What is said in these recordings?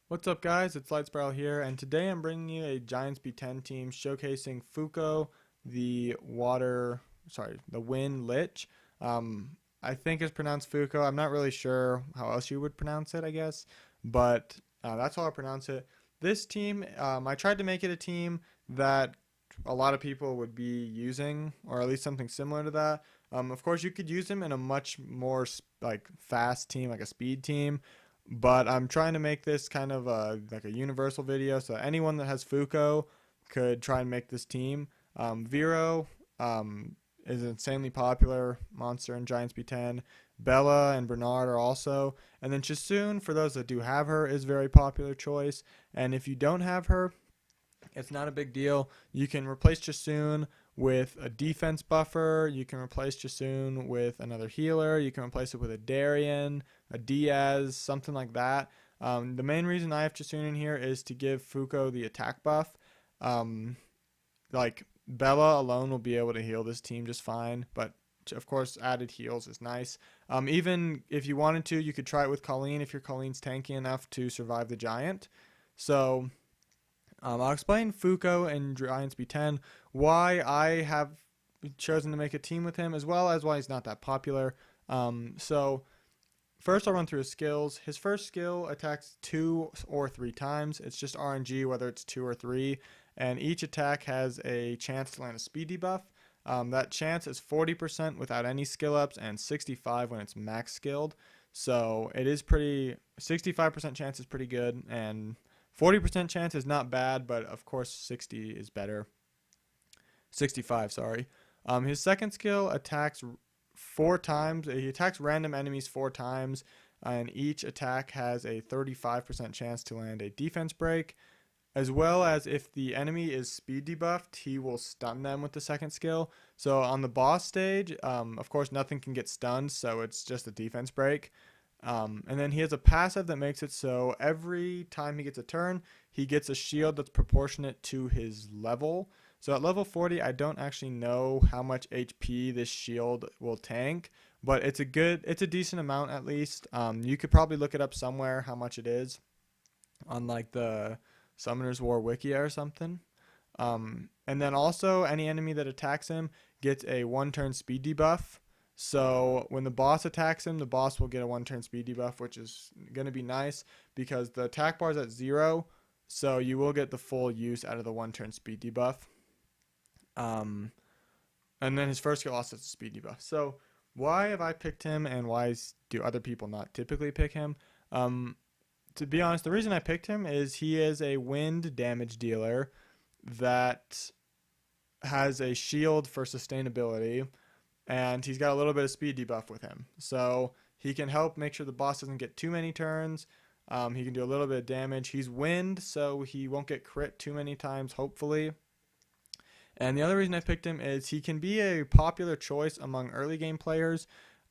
What's up, guys? It's Lightspiral here, and today I'm bringing you a Giants B10 team showcasing Fuco, the Wind Lich. I think it's pronounced Fuco. I'm not really sure how else you would pronounce it, I guess, but that's how I pronounce it. This team, I tried to make it a team that a lot of people would be using, or at least something similar to that. Of course, you could use him in a much more like fast team, like a speed team, but I'm trying to make this kind of like a universal video, so anyone that has Fuco could try and make this team. Vero is an insanely popular monster in Giants B10. Bella and Bernard are also, and then Chasoon, for those that do have her, is a very popular choice. And if you don't have her, it's not a big deal. You can replace Chasoon with a defense buffer. You can replace Chasoon with another healer. You can replace it with a Darien, a Diaz, something like that. The main reason I have Chasoon in here is to give Fuco the attack buff. Like Bella alone will be able to heal this team just fine, but of course added heals is nice. Even if you wanted to, you could try it with Colleen if your Colleen's tanky enough to survive the giant. So I'll explain Fuco and Giants B10, why I have chosen to make a team with him, as well as why he's not that popular. So first I'll run through his skills. His first skill attacks 2 or 3 times. It's just RNG whether it's 2 or 3, and each attack has a chance to land a speed debuff. That chance is 40% without any skill ups and 65 when it's max skilled. So it is 65% chance is pretty good, and 40% chance is not bad, but of course 60 is better. 65, sorry. His second skill attacks 4 times. He attacks random enemies 4 times, and each attack has a 35% chance to land a defense break. As well as if the enemy is speed debuffed, he will stun them with the second skill. So on the boss stage, of course nothing can get stunned, so it's just a defense break. And then he has a passive that makes it so every time he gets a turn, he gets a shield that's proportionate to his level. So at level 40, I don't actually know how much HP this shield will tank, but it's a decent amount at least. You could probably look it up somewhere how much it is on like the Summoner's War wiki or something. And then also any enemy that attacks him gets a 1-turn speed debuff. So when the boss attacks him, the boss will get a 1-turn speed debuff, which is going to be nice because the attack bar is at 0, so you will get the full use out of the 1-turn speed debuff. And then his first skill also has a speed debuff. So why have I picked him, and why do other people not typically pick him? To be honest, the reason I picked him is he is a wind damage dealer that has a shield for sustainability, and he's got a little bit of speed debuff with him. So he can help make sure the boss doesn't get too many turns. He can do a little bit of damage. He's wind, so he won't get crit too many times, hopefully. And the other reason I picked him is he can be a popular choice among early game players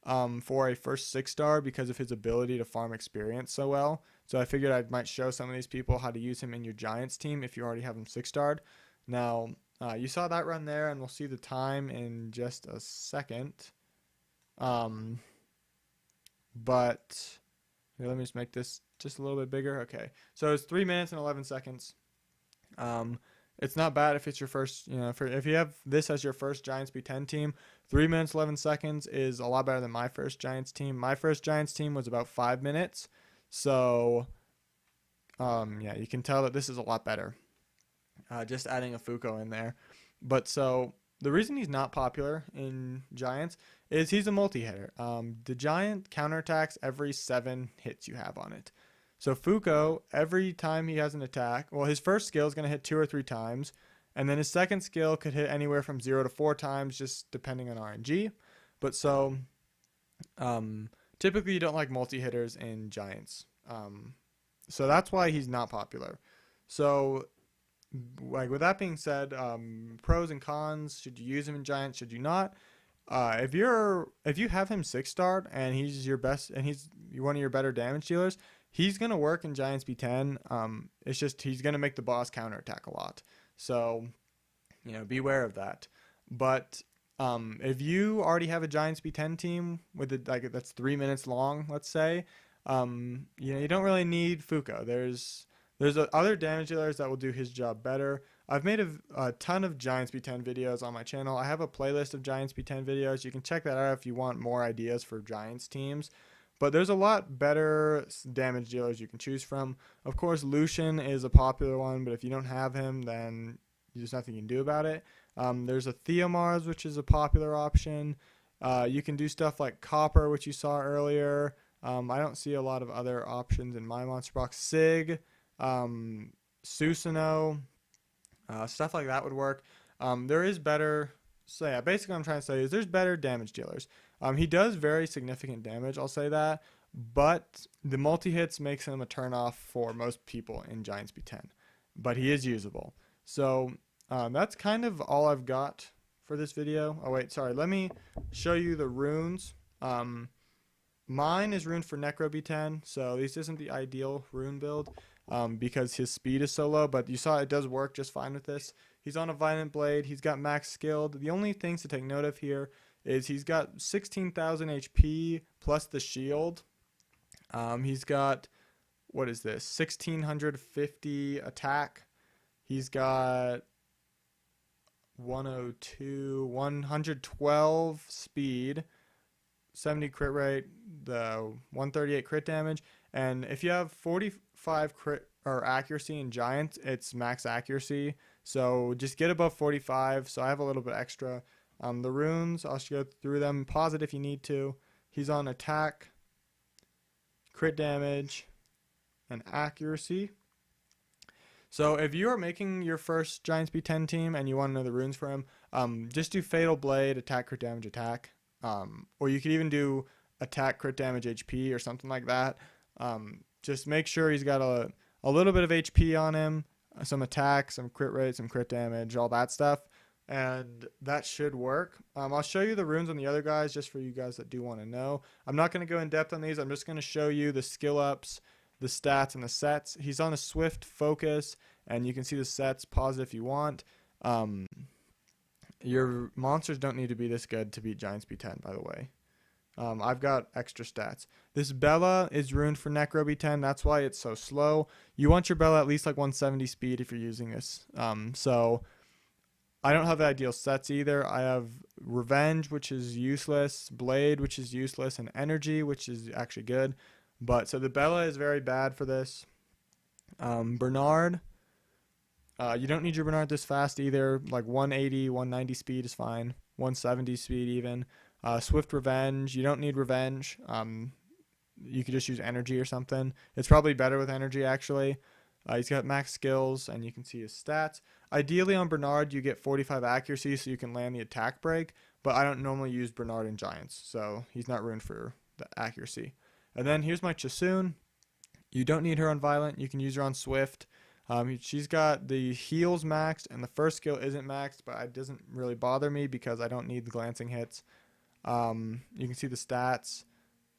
for a first 6-star because of his ability to farm experience so well. So I figured I might show some of these people how to use him in your Giants team if you already have him 6-starred. Now, you saw that run there, and we'll see the time in just a second. But here, let me just make this just a little bit bigger. Okay, so it's 3 minutes and 11 seconds. It's not bad if it's your first, if you have this as your first Giants B10 team. 3 minutes 11 seconds is a lot better than my first Giants team. My first Giants team was about 5 minutes, so yeah, you can tell that this is a lot better. Just adding a Fuco in there. But so the reason he's not popular in Giants is he's a multi-hitter. The Giant counterattacks every 7 hits you have on it. So Fuco, every time he has an attack, well, his first skill is going to hit 2 or 3 times, and then his second skill could hit anywhere from 0 to 4 times, just depending on RNG. But so typically you don't like multi-hitters in Giants. So that's why he's not popular. So like with that being said, pros and cons: should you use him in Giants? Should you not? If you have him 6-starred and he's your best and he's one of your better damage dealers, he's gonna work in Giants B10. It's just he's gonna make the boss counterattack a lot. So beware of that. But if you already have a Giants B10 team with that's 3 minutes long, let's say, You don't really need Fuco. There's other damage dealers that will do his job better. I've made a ton of Giants B10 videos on my channel. I have a playlist of Giants B10 videos. You can check that out if you want more ideas for Giants teams. But there's a lot better damage dealers you can choose from. Of course, Lucian is a popular one, but if you don't have him, then there's nothing you can do about it. There's a Theomars, which is a popular option. You can do stuff like Copper, which you saw earlier. I don't see a lot of other options in my monster box. Sig, Susanoo, stuff like that would work. There is better. So yeah, basically what I'm trying to say is there's better damage dealers. He does very significant damage, I'll say that, but the multi-hits makes him a turnoff for most people in Giants B10. But he is usable. So that's kind of all I've got for this video. Oh wait, sorry, let me show you the runes. Mine is runed for Necro B10, so this isn't the ideal rune build because his speed is so low, but you saw it does work just fine with this. He's on a Violent Blade, he's got max skilled. The only things to take note of here is he's got 16,000 HP plus the shield. He's got, what is this, 1650 attack. He's got 102, 112 speed, 70 crit rate, the 138 crit damage, and if you have 45 crit or accuracy in Giants, it's max accuracy. So just get above 45. So I have a little bit extra. The runes, I'll just go through them. Pause it if you need to. He's on attack, crit damage, and accuracy. So if you are making your first Giants B10 team and you want to know the runes for him, just do Fatal Blade, attack, crit damage, attack. Or you could even do attack, crit damage, HP or something like that. Just make sure he's got a little bit of HP on him, some attack, some crit rate, some crit damage, all that stuff. And that should work. I'll show you the runes on the other guys just for you guys that do want to know. I'm not going to go in depth on these. I'm just going to show you the skill ups, the stats, and the sets. He's on a Swift Focus, and you can see the sets. Pause it if you want. Your monsters don't need to be this good to beat Giants B10, by the way. I've got extra stats. This Bella is ruined for Necro B10. That's why it's so slow. You want your Bella at least like 170 speed if you're using this. So I don't have the ideal sets either. I have Revenge, which is useless, Blade, which is useless, and Energy, which is actually good. But so the Bella is very bad for this. Bernard. You don't need your Bernard this fast either. Like 180, 190 speed is fine. 170 speed even. Swift Revenge. You don't need Revenge. You could just use Energy or something. It's probably better with Energy actually. He's got max skills and you can see his stats. Ideally on Bernard you get 45 accuracy so you can land the attack break. But I don't normally use Bernard in Giants. So he's not ruined for the accuracy. And then here's my Chasoon. You don't need her on Violent. You can use her on Swift. She's got the heals maxed and the first skill isn't maxed, but it doesn't really bother me because I don't need the glancing hits. You can see the stats.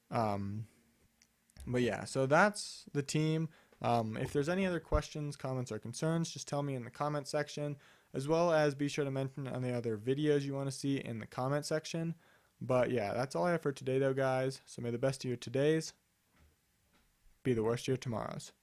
But yeah, so that's the team. If there's any other questions, comments, or concerns, just tell me in the comment section, as well as be sure to mention any other videos you want to see in the comment section. But yeah, that's all I have for today though, guys. So may the best of your todays be the worst of your tomorrows.